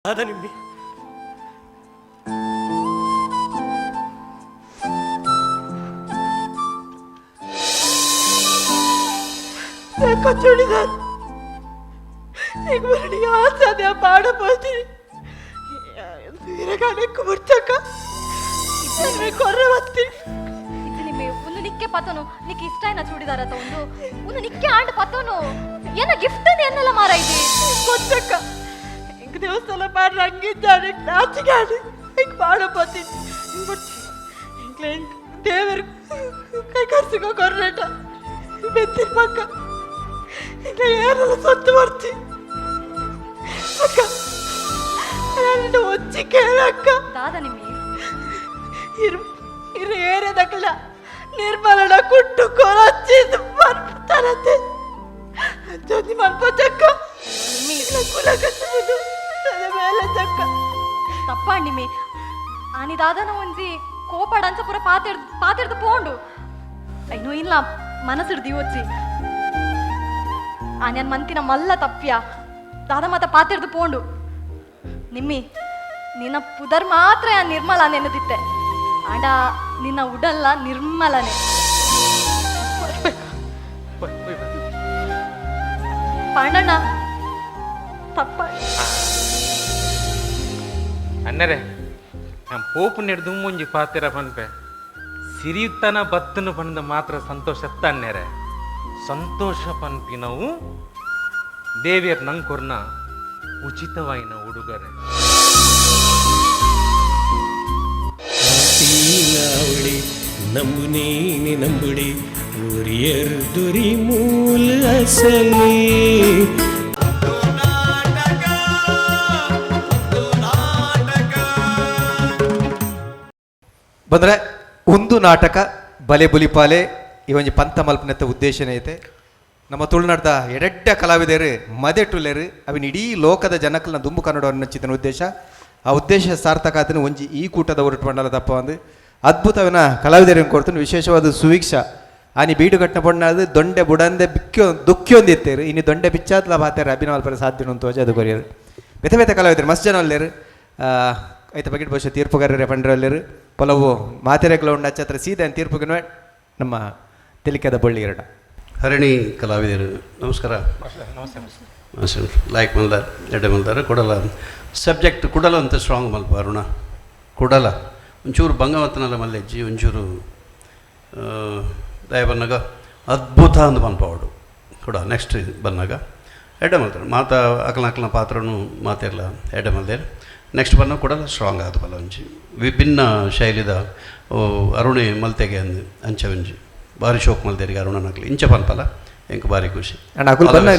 ಅದ ನಿಮ್ಮಿ देखो चूड़ीदार एक बार यहाँ से आधे पाड़ पहुँची मेरे गाने को मुर्चा मैं कर रहा थी ఇది నిమ్మి ಒಂದು ನಿಕ್ಕೆ ಪತನು ನಿಕ್ಕೆ ಇಷ್ಟ ಐನ ಚೂಡಿದಾರ ಅಂತ ಒಂದು ನಿಕ್ಕೆ ಆಂಡ್ ಪತನು ಏನ ಗಿಫ್ಟ್ ಅನ್ನಲ್ಲ ಮಾರ ಇದೆ मुर्चक एक देवस्थान पाड़ रंगी जाने नाच गाने एक पाड़ पहुँची इंक देवर कई कर सको कर रहा बेतिर पक्का इन्हें यार सत्य मर्ची अक्का यार వచ్చి కేಳక్క ದಾದ ನಿಮ್ಮಿ ಇರು ಏರಿದಕ್ಕಲ ನಿರ್ಮಲನ ಕುಟ್ಟು ಕೊರಚಿದ್ದು ಬರ್ತಾರತ್ತೆ ಜೊತೆ ಮನ್ಪೋಚಕ್ಕ ನಿಮ್ಮಿ ಕುಲ ಕಚ್ಚುವುದು ತಲೆ ಮೇಲೆ ಚಕ್ಕ ತಪ್ಪ ನಿಮ್ಮಿ ಆನಿ ದಾದನ ಒಂಜಿ ಕೋಪಡಂಚ ಪೂರ ಪಾತಿರ್ದು ಪೋಂಡು ಐನೋ ಇಲ್ಲ ಮನಸ್ಸಿಡ್ದಿ వచ్చి ಆನ್ಯನ್ ಮಂತಿನ ಮಲ್ಲ ತಪ್ಪ್ಯ ದಾದ ಮಾತ ಪಾತಿರ್ದು ಪೋಂಡು ನಿಮ್ಮಿ ನಿನ್ನ ಪುದರ್ ಮಾತ್ರ ನಿರ್ಮಲ ನೆನದಿತ್ತೆ ಆಂಡ ನಿನ್ನ ಉಡಲ್ಲ ನಿರ್ಮಲನೆ ಪಣ್ಣಣ್ಣ ತಪ್ಪ ಅನ್ನರೆ ನಮ್ಮ ಪೋಪು ನೆಡ್ದು ಮುಂಜಿ ಪಾತಿರ ಪನ್ಪೆ ಸಿರಿಯುತ್ತನ ಬತ್ತನು ಪಂದ ಮಾತ್ರ ಸಂತೋಷ ಅನ್ನೆರೆ ಸಂತೋಷ ಪನ್ಪಿನವು ದೇವಿಯರ್ ನಂಗೆ ಕೊರ್ನ ಉಚಿತವಾಯಿನ ಉಡುಗೊರೆ ತೀನಾವಳಿ ನಂಬುನೇನೆ ನಂಬುಡಿ ಊರಿಯರ್ ದುರಿ ಮೂಲ ಅಸಲಿ ಬಂದರೆ ಒಂದು ನಾಟಕ ಬಲೆ ಬುಲಿಪಾಲೆ ಈ ಒಂಜಿ ಪಂತ ಮಲ್ಪನೆತ್ತ ಉದ್ದೇಶನೇ ಐತೆ ನಮ್ಮ ತುಳುನಾಡ್ದ ಎಡೆಡ್ಡ ಕಲಾವಿದರು ಮದೆಟುಲೆರು ಅವಿನ ಇಡೀ ಲೋಕದ ಜನಕಲ್ನ ದುಂಬು ಕನ್ನಡವನ್ನು ನಚ್ಚಿದನ ಉದ್ದೇಶ ಆ ಉದ್ದೇಶ ಸಾರ್ಥಕ ಆತನ ಒಂಜಿ ಈ ಕೂಟದ ಹೊರಟು ಬಂಡಲ ತಪ್ಪ ಒಂದು ಅದ್ಭುತವಿನ ಕಲಾವಿದರಿಗೆ ಕೊಡ್ತಾನೆ ವಿಶೇಷವಾದ ಸುವೀಕ್ಷ ಆನಿ ಬೀಡು ಕಟ್ಟಿನ ಬಣ್ಣದು ದೊಂಡೆ ಬುಡಂದೆ ದುಃಖಿಯೊಂದಿತ್ತೇರು ಇನ್ನು ದೊಂಡೆ ಬಿಚ್ಚಾತ್ಲ ಬಾತಾರೆ ಅಭಿನವ ಪರ ಸಾಧ್ಯ ಅಂತ ಅದು ಕೊರಿಯರು ಬೇತೆ ಬೇತೆ ಕಲಾವಿದರು ಮಸ್ತ್ ಜನ ಅಲ್ಲೇರು ಐತ ಬಗೆಟ್ ಬಹುಶಃ ತೀರ್ಪುಗಾರರೇ ಪಂಡ್ರಲ್ಲೇರು ಪಲವು ಮಾತೆರೆಗಳು ಉಂಡಚ್ಚತ್ರ ಸೀದಾ ತೀರ್ಪುಗೆ ನಮ್ಮ ತೆಲಿಕೆದ ಬಳ್ಳಿ ಎರಡ ಹರಣಿ ಕಲಾವಿದರು ನಮಸ್ಕಾರ. ನಮಸ್ತೆ. ಲೈಕ್ ಮಲ್ದಾರ್ ಎಡೆ ಮಲ್ದಾರ ಕೊಡಲ ಸಬ್ಜೆಕ್ಟ್ ಕುಡಲ ಅಂತ ಸ್ಟ್ರಾಂಗ್ ಮಲ್ಪ ಅರುಣ ಕುಡಲ ಒಂಚೂರು ಬಂಗವತ್ತನಲ್ಲ ಮಲ್ಲೆಜ್ಜಿ ಒಂಚೂರು ದಯ ಬಂದಾಗ ಅದ್ಭುತ ಅಂತ ಪನ್ಪವಾಡು ಕೂಡ ನೆಕ್ಸ್ಟ್ ಬಂದಾಗ ಎಡೆ ಮಲ್ತಾರೆ ಮಾತಾ ಅಕಲ ಪಾತ್ರನು ಮಾತಿರಲ್ಲ ಎಡೆ ಮಲ್ದೇರು ನೆಕ್ಸ್ಟ್ ಬಂದಾಗ ಕೂಡ ಸ್ಟ್ರಾಂಗ್ ಆದ ಬಲ ಒಂಜಿ ವಿಭಿನ್ನ ಶೈಲಿದ ಅರುಣೆ ಮಲ್ತೆಗೆ ಅಂದು ಅಂಚ ಒಂಜಿ ಭಾರಿ ಶೋಕ್ ಮಲ್ದೇರಿಗೆ ಅರುಣ ನಕ್ಲಿ ಇಂಚ ಪನ್ಪಲ್ಲ ಎಂಕ ಭಾರಿ ಖುಷಿ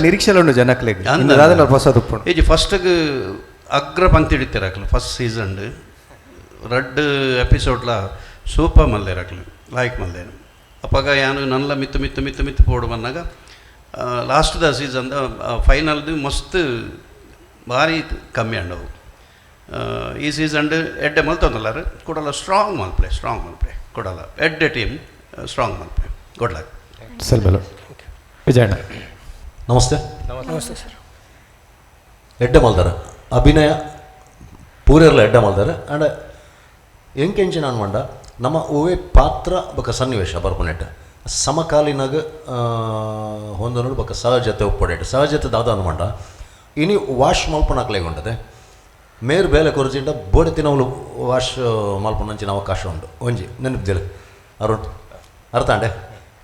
ನಿರೀಕ್ಷೆ ಉಂಡು ಜನಕ್ಲೆ ಏಜಿ ಫಸ್ಟ್ಗೆ ಅಗ್ರ ಪಂತಿಡಿತಿರಕ್ಲು ಫಸ್ಟ್ ಸೀಸನ್ ರಡ್ ಎಪಿಸೋಡ್ಲ ಸೂಪರ್ ಮಲ್ದೇರಕ್ಲು ಲೈಕ್ ಮಲ್ದೇರು ಅಪ್ಪಾಗ ಯಾನು ನನ್ಲ ಮಿತ್ತು ಮಿತ್ತು ಮಿತ್ತು ಮಿತ್ತು ಪೋಡು ಬಂದಾಗ ಲಾಸ್ಟ್ದ ಸೀಸನ್ದ ಫೈನಲ್ದು ಮಸ್ತ್ ಭಾರಿ ಕಮ್ಮಿ ಅಂಡವು ಈ ಸೀಸನ್ ಎಡ್ಡೆ ಮಲ್ತೊಂದಲ್ಲಾರು ಕೊಡಲ್ಲ ಸ್ಟ್ರಾಂಗ್ ಮಲ್ಪ್ಲೆ ಕೊಡಲ್ಲ ಎಡ್ಡೆ ಟೀಮ್ ಸ್ಟ್ರಾಂಗ್ ಮಲ್ಪ್ಲೆ ಕೊಡ್ಲಾಗ ಸಲ್ಬಲು ವಿಜಯಣ್ಣ ನಮಸ್ತೆ. ನಮಸ್ತೆ ಸರ್. ಎಡ್ಡೆ ಮಲ್ದಾರ ಅಭಿನಯ ಪೂರೆಲ್ಲ ಎಡ್ಡೆ ಮಲ್ದಾರ ಆ್ಯಂಡ್ ಎಂಕೆಂಚಿ ನಾನು ಮಂಡ ನಮ್ಮ ಓವೇ ಪಾತ್ರ ಬೊಕ್ಕ ಸನ್ನಿವೇಶ ಬರ್ಪುನೆಟ್ಟ ಸಮಕಾಲೀನಾಗ ಹೊಂದನೋಡು ಬೊಕ್ಕ ಸಹಜತೆ ಒಪ್ಪಡೆಟ್ ಸಹಜತೆ ದಾದ ಅನ್ಮಂಡ ಇನಿ ವಾಶ್ ಮಲ್ಪನಾಕ್ಲೇಗುಂಟದೆ ಮೇರು ಬೇಲೆ ಕೊರಚಿಂಡ ಬೋಡೆ ತಿನ್ನವಲು ವಾಶ್ ಮಲ್ಪನಂಚಿನ ಅವಕಾಶ ಉಂಟು ಒಂಜಿ ನೆನಪಿದಿಲ್ಲ ಅರುಣ್ ಅರ್ಥ ಅಂಡೆ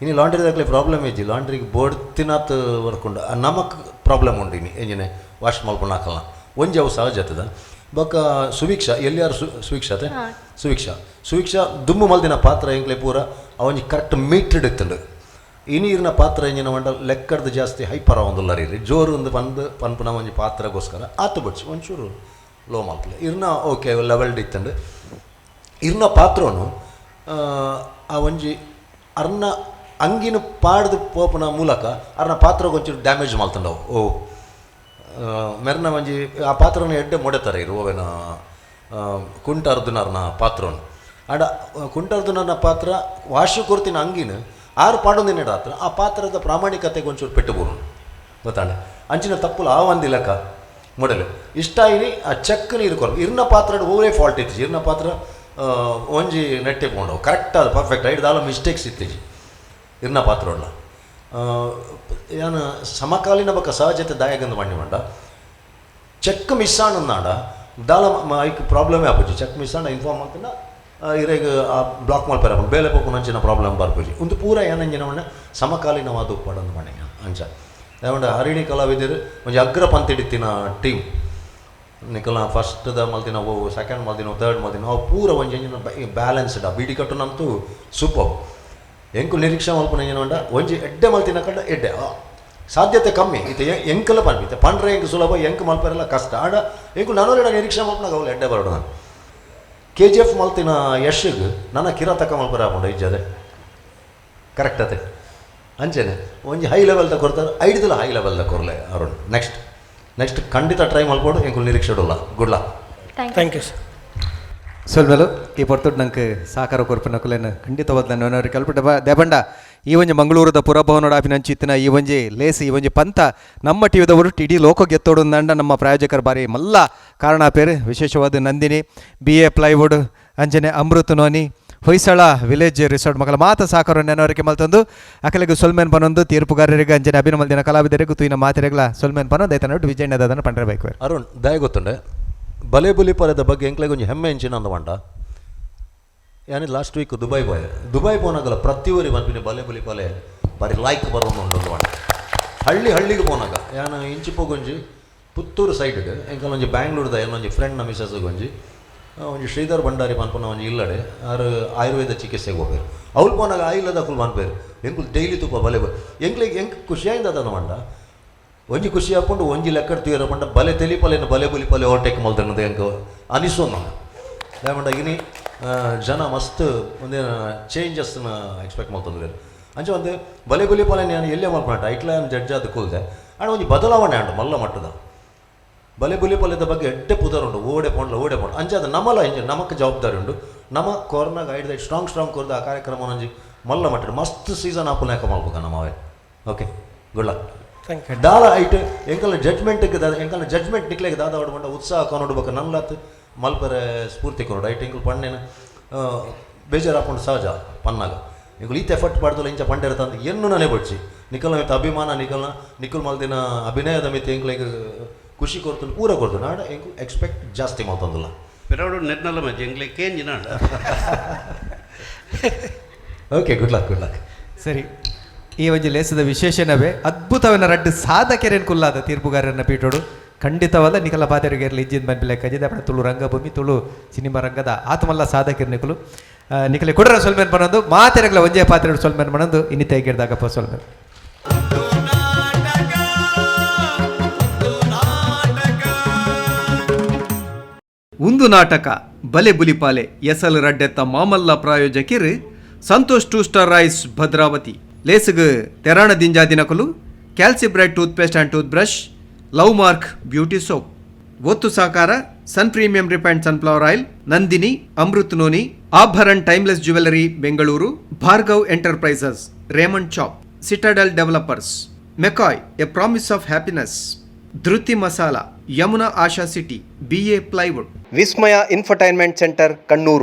ಇನ್ನು ಲಾಂಡ್ರಿದಾಗಲೇ ಪ್ರಾಬ್ಲಮ್ ಇಜ್ಜಿ ಲಾಂಡ್ರಿಗೆ ಬೋರ್ಡ್ ತಿನ್ನತ್ ವರ್ಕೊಂಡು ನಮಕ್ ಪ್ರಾಬ್ಲಮ್ ಉಂಡು ಇನ್ನು ಎಂಜಿನೆ ವಾಶ್ ಮಲ್ಪನ ಹಾಕಲ್ಲ ಒಂಜಿ ಅವು ಸಹಜತದ ಬೊಕ್ಕ ಸುವೀಕ್ಷಾ ಎಲ್ಲಿಯಾರು ಸುವೀಕ್ಷತೆ ಸುವೀಕ್ಷಾ ದುಮ್ಮು ಮಲ್ದಿನ ಪಾತ್ರ ಎಂಕ್ಲೆ ಪೂರ ಅವೊಂಜಿ ಕರೆಕ್ಟ್ ಮೀಟ್ರಿಡ್ ಇತ್ತಂಡು ಇನೀರಿನ ಪಾತ್ರ ಎಂಜಿನ ಮಂಡ ಲೆಕ್ಕಡ್ದು ಜಾಸ್ತಿ ಹೈಪರ ಒಂದುಲ್ಲ ರೀ ಜೋರು ಒಂದು ಪನ್ಪುನ ಒಂಜಿ ಪಾತ್ರಗೋಸ್ಕರ ಆತು ಬಿಡ್ಸಿ ಒಂಚೂರು ಲೋ ಮಲ್ಪಲೆ ಇರ್ನ ಓಕೆ ಲೆವೆಲ್ಡ್ ಇತ್ತಂಡು ಇರ್ನ ಪಾತ್ರನು ಆ ಒಂಜಿ ಅರ್ನ ಅಂಗಿನ ಪಾಡ್ದು ಪೋಪನ ಮೂಲಕ ಅರ್ನ ಪಾತ್ರ ಒಂಚೂರು ಡ್ಯಾಮೇಜ್ ಮಾಡ್ತಂಡವು ಮೆರ್ನ ಒಂಜಿ ಆ ಪಾತ್ರನ ಎಡ್ಡೆ ಮೊಡೆತಾರೆ ಇರುವವೇನ ಕುಂಟಾರ್ದುನರ್ನ ಪಾತ್ರನು ಆಡ ಕುಂಟಾರ್ದುನರ್ನ ಪಾತ್ರ ವಾಶು ಕೊರ್ತಿನ ಅಂಗಿನ ಆರು ಪಾಡೊಂದಿನ ಹತ್ರ ಆ ಪಾತ್ರದ ಪ್ರಾಮಾಣಿಕತೆಗೆ ಒಂಚೂರು ಪೆಟ್ಟು ಬೋರು ಗೊತ್ತಾಂಡೆ ಅಂಚಿನ ತಪ್ಪುಲು ಆ ಒಂದು ಲೆಕ್ಕ ಮೊಡಲು ಇಷ್ಟ ಇನಿ ಆ ಚೆಕ್ ನೀರು ಕೊರ ಇರ್ನ ಪಾತ್ರ ಓವೇ ಫಾಲ್ಟ್ ಇತ್ತು ಇರ್ನ ಪಾತ್ರ ಒಂಜಿ ನೆಟ್ಟೆ ಪೋಂಡವು ಕರೆಕ್ಟ್ ಅದು ಪರ್ಫೆಕ್ಟ್ ಐದು ದಾಲ ಮಿಸ್ಟೇಕ್ಸ್ ಇತ್ತೀಜಿ ಇರ್ನ ಪಾತ್ರ ಉಳ್ಳ ಏನು ಸಮಕಾಲೀನ ಬಕ್ಕ ಸಹಜತೆ ದಾಯಗಂದು ಮಾಡಿ ಮಂಡ ಚೆಕ್ ಮಿಸ್ ಆನಂದಾಂಡ ದಾಲ ಐಕ್ ಪ್ರಾಬ್ಲಮೇ ಆಪೋಜಿ ಚೆಕ್ ಮಿಸ್ ಆಂಡ ಇನ್ಫಾರ್ಮ್ ಆಗ್ತಂಡ ಇರೇಗ ಆ ಬ್ಲಾಕ್ ಮಾಡ್ಪಾರ ಬೇಲೆ ಪೋಕು ನಂಚಿನ ಪ್ರಾಬ್ಲಮ್ ಬರ್ಪೋಜಿ ಒಂದು ಪೂರ ಏನಂಜಿನ ಮಣ್ಣ ಸಮಕಾಲೀನವಾದ ಉಪ್ಪಡಂದು ಮನೆ ಅಂಚ ಯಾವಂಡ ಹರಿಣಿ ಕಲಾವಿದರು ಒಂಜಿ ಅಗ್ರ ಪಂತಿಡಿತ್ತಿನ ಟೀಮ್ ನಿಕಲ್ನ ಫಸ್ಟ್ದ ಮಲ್ತಿನ ಅವು ಸೆಕೆಂಡ್ ಮಲ್ತಿನ ಥರ್ಡ್ ಮಲ್ತಿನ ಅವು ಪೂರ ಒಂಜಿ ಬ್ಯಾಲೆನ್ಸ್ಡ್ ಆ ಬೀಡಿ ಕಟ್ಟು ನಮ್ತು ಸೂಪರ್ ಎಂಕು ನಿರೀಕ್ಷೆ ಮಲ್ಪನ ಉಂಡ ಒಂಜಿ ಎಡ್ಡೆ ಮಲ್ತಿನ ಕಂಡ ಎಡ್ಡೆ ಸಾಧ್ಯತೆ ಕಮ್ಮಿ ಇದು ಎಂಕಲ ಪನ್ಪಿತ್ತೆ ಪಂಡ್ರೆ ಎಂಕು ಸುಲಭ ಎಂಕು ಮಲ್ಪರೆಲ್ಲ ಕಷ್ಟ ಆಡ ಎಂಕು ನನೋರೆಡ ನಿರೀಕ್ಷೆ ಮಲ್ಪನಾಗ ಅವಳು ಎಡ್ಡೆ ಬರೋಡು ನಾನು KGF ಮಲ್ತಿನ ಯಶ್ಗೆ ನನ್ನ ಕಿರಾತಕ ಮಲ್ಪರ ಹಾಕೊಂಡು ಇಜ್ಜದೆ ಕರೆಕ್ಟ್ ಅದೇ ಅಂಚೆನೆ ಒಂಜಿ ಹೈ ಲೆವೆಲ್ದ ಕೊಡ್ತಾರೆ ಐಡ್ದಲ್ಲ ಹೈ ಲೆವೆಲ್ದ ಕೊರಲೆ ಅರುಣ್ ನೆಕ್ಸ್ಟ್ ಖಂಡಿತ ಟ್ರೈ ಮಲ್ಕೊಂಡು ಎಂಕು ನಿರೀಕ್ಷೆ ಇಡಲ್ಲ ಗುಡ್ಲ ಥ್ಯಾಂಕ್ ಯು ಸರ್ ಸೊಲ್ಮೆಲು ಈ ಪೊರ್ತುಡ್ ನಂಗೆ ಸಾಕಾರ ಕೊರ್ಪಿನ ಕುಲೇನು ಖಂಡಿತವಾದ ನಾನು ಕಲ್ಪಿಟ್ಟ ದೇಬಂಡ ಈ ಒಂಜಿ ಮಂಗಳೂರದ ಪುರಭವನೋಡ ಆಪಿನಂಚಿತ್ತಿನ ಈ ಒಂಜಿ ಲೇಸಿ ಈ ಒಂಜಿ ಪಂತ ನಮ್ಮ ಟಿವಿದವರು ಇಡೀ ಲೋಕ ಗೆತ್ತೋಡು ನಂಡ ನಮ್ಮ ಪ್ರಾಯೋಜಕರು ಬಾರಿ ಮಲ್ಲ ಕಾರಣ ಪೇರು ವಿಶೇಷವಾದ ನಂದಿನಿ BA ಪ್ಲೈವುಡ್ ಅಂಜನೆ Amrut noni Hoysala village resort ಮಕ್ಕಳ ಮಾತ ಸಾಕಾರ ನೆನವರಿಕೆ ಮಲ್ತಂದು ಅಕಲಿಗೆ ಸೊಲ್ಮೇನ್ ಪನೊಂದು ತೀರ್ಪುಗಾರರಿಗೆ ಅಂಜನೆ ಅಭಿನಮಲ್ದಿನ ಕಲಾವಿದರಿಗೂ ತೂಯಿನ ಮಾತಿರೆಗಳ ಸೊಲ್ಮೇನ್ ಪನೊಂದು ಆಯ್ತಾನು ವಿಜಯನದನ್ನು ಪಂಡ್ರಬೇಕು ಅರುಣ್ ದಯ ಗೊತ್ತುಂಡೆ ಬಲೆ ಬುಲಿ ಪರದ ಬಗ್ಗೆ ಎಂಕ್ಲೆಗೆ ಒಂಜಿ ಹೆಮ್ಮೆ ಎಂಚಿನ ಅಂದ ಯಾನಿ ಲಾಸ್ಟ್ ವೀಕ್ ದುಬೈ ಪೋನಾಗಲ್ಲ ಪ್ರತಿ ಊರಿ ಮನ್ಪಿನಿ ಬಲೆ ಬುಲಿ ಪಲೆ ಬಾರಿ ಲೈಕ್ ಬರೋದು ವಾಂಡ ಹಳ್ಳಿಗೆ ಪೋನಾಗ ಯಾನು ಇಂಚಿ ಪೋಗೊಂಜಿ ಪುತ್ತೂರು ಸೈಡ್ಗೆ ಎಂಕಲ್ ಒಂಜಿ ಬ್ಯಾಂಗ್ಳೂರ್ದ ಎಲ್ಲೊಂಜಿ ಫ್ರೆಂಡ್ ನ ಮಿಸಸ್ ಒಂಜಿ ಒಂಜಿ ಶ್ರೀಧರ್ ಭಂಡಾರಿ ಪನ್ಪನ ಒಂಜಿ ಇಲ್ಲಡೆ ಆರು ಆಯುರ್ವೇದ ಚಿಕಿತ್ಸೆಗೆ ಹೋಗ್ಬೇಕು ಅವ್ಲು ಪೋನಾಗ ಆಯಿಲ್ಲದ ಫುಲ್ ಮನ್ಪೇರು ಎಂಕುಲ್ ಡೈಲಿ ತುಪ್ಪ ಬಲೆ ಎಂಕ್ಲಿಗೆ ಎಂಕ್ ಖುಷಿಯಾಯಿಂದ ಅದನ್ನ ಮಂಡ ಒಂಜಿ ಖುಷಿ ಹಾಕೊಂಡು ಒಂಜಿ ಲೆಕ್ಕ ತೀರ ಪಂಡ ಬಲೆ ತೆಲಿಪಲೆನ ಬಲೆ ಬುಲಿ ಪಲೆ ಓವರ್ಟೇಕ್ ಮಲ್ತನ್ನದು ಎಂಕ ಅನಿಸೋ ನಾನು ದಾಯಮಂಡ ಇನಿ ಜನ ಮಸ್ತ್ ಒಂದೇ ಚೇಂಜಸ್ನ ಎಕ್ಸ್ಪೆಕ್ಟ್ ಮಾಡ್ತಂದ್ರೆ ಅಂಚೆ ಒಂದು ಬಲೆ ಬುಲಿ ಪಲೆ ನಾನು ಎಲ್ಲೇ ಮಲ್ಪಂಟ ಇಟ್ಲ ಜಡ್ಜ್ ಅದು ಕೂಲ್ದೆ ಆ್ಯಂಡ್ ಒಂಜಿ ಬದಲಾವಣೆ ಉಂಟು ಮಲ್ಲ ಮಟ್ಟದ ಬಲೆ ಬುಲಿ ಪಲ್ಯದ ಬಗ್ಗೆ ಎಡ್ಡೆ ಪುದರ್ ಉಂಟು ಓಡೆ ಪೋಂಡ್ಲ ಅಂಚೆ ಅದು ನಮ್ಮಲ್ಲ ಇಂಜೆ ನಮಕ್ಕೆ ಜವಾಬ್ದಾರಿ ಉಂಟು ನಮ್ಮ ಕೊರ್ನಾಗ ಐಡ್ದ ಸ್ಟ್ರಾಂಗ್ ಕೊರ್ದ ಆ ಕಾರ್ಯಕ್ರಮ ಒಂಜಿ ಮಲ್ಲ ಮಟ್ಟ ಮಸ್ತ್ ಸೀಸನ್ ಆಪುನಾಕ ಮಾಡ್ಬೇಕ ನಮ್ಮವೇ ಓಕೆ ಗುಡ್ ಲಕ್ ದಾಲ ಐಟ್ ಎಂಕಲ್ನ ಜಡ್ಜ್ಮೆಂಟ್ ನಿಕ್ಲೆಗೆ ದಾದ ಹೊಡ್ಕೊಂಡ ಉತ್ಸಾಹ ಕೊನೊಡ್ಬೇಕು ನನ್ಲಾತ್ ಮಲ್ಪರೆ ಸ್ಫೂರ್ತಿ ಕೊನೋಡು ಐಟ್ ಎಂಕಲ್ ಪಣ್ಣೇನು ಬೇಜಾರು ಹಾಕೊಂಡು ಸಹಜ ಪನ್ನಾಗ ಎಂಕಲ್ ಈತ ಎಫರ್ಟ್ ಮಾಡ್ದಲ್ಲ ಇಂಚ ಪಂಡೆ ಇರ್ತಂತ ಏನು ನಾನೇ ಬಡ್ಸಿ ನಿಖಲ್ನ ಮಿತ್ತ ಅಭಿಮಾನ ನಿಖಲ್ ಮಲ್ದಿನ ಅಭಿನಯದ ಮಿತ್ತ ಎಂಕ್ಲೆಗೆ ಖುಷಿ ಕೊಡ್ತಾನೆ ಪೂರ ಕೊಡ್ತಾನೆ ಆಡ ಎಂಕು ಎಕ್ಸ್ಪೆಕ್ಟ್ ಜಾಸ್ತಿ ಮಾಡ್ತಂದಿಲ್ಲ ಪಿರಾಡು ನೆಟ್ನಲ್ಲ ಮಜ್ಜಿ ಎಂಗ್ಲಿಗೆ ಕೇಂಜಿನ ಓಕೆ ಗುಡ್ ಲಕ್ ಸರಿ ಈ ಒಂಜಿ ಲೇಸದ ವಿಶೇಷಣವೇ ಅದ್ಭುತವನ್ನ ರಡ್ಡು ಸಾಧಕೆರೇನು ಕುಲ್ಲಾದ ತೀರ್ಪುಗಾರರನ್ನ ಪೀಠೋಡು ಖಂಡಿತವಲ್ಲ ನಿಖಲ ಪಾತೆರಿಗೆ ಇಜ್ಜಿನ ಬಂದ್ಬಿಲೆ ಕಜಿದ ಪಡ ತುಳು ರಂಗಭೂಮಿ ತುಳು ಸಿನಿಮಾ ರಂಗದ ಆತಮಲ್ಲ ಸಾಧಕರು ನಿಖಲು ನಿಖಲೆ ಕೊಡರ ಸೊಲ್ಮೇನ್ ಬನ್ನೊಂದು ಮಾತೆರೆಗಳ ಒಂಜೇ ಪಾತ್ರೆ ಸೊಲ್ಮೇನ್ ಬನ್ನೊಂದು ಇನ್ನಿತ ಹೇಗಿಡ್ದಾಗಪ್ಪ ಸೊಲ್ಮೇನ್ ಒಂದು ನಾಟಕ ಬಲೆ ಬುಲಿಪಾಲೆ ಎಸಲ್ ರಡ್ಡೆತ್ತ ಮಾಮಲ್ಲ ಪ್ರಾಯೋಜಕಿರು ಸಂತೋಷ್ 2 ಸ್ಟಾರ್ ರೈಸ್ ಭದ್ರಾವತಿ ಲೇಸುಗು ತೆರಾಣ ದಿಂಜಾದಿನಕಲು Calcibright tooth paste and tooth brush love mark beauty soap ಒತ್ತು ಸಹಕಾರ sun premium refined sunflower oil Nandini Amrut noni Abharan timeless jewellery Bengaluru Bhargav enterprises Raymond ಚಾಪ್ Citadel developers McCoy a promise of happiness Dhriti masala Yamuna Asha city BA plywood Vismaya infotainment centre Kannur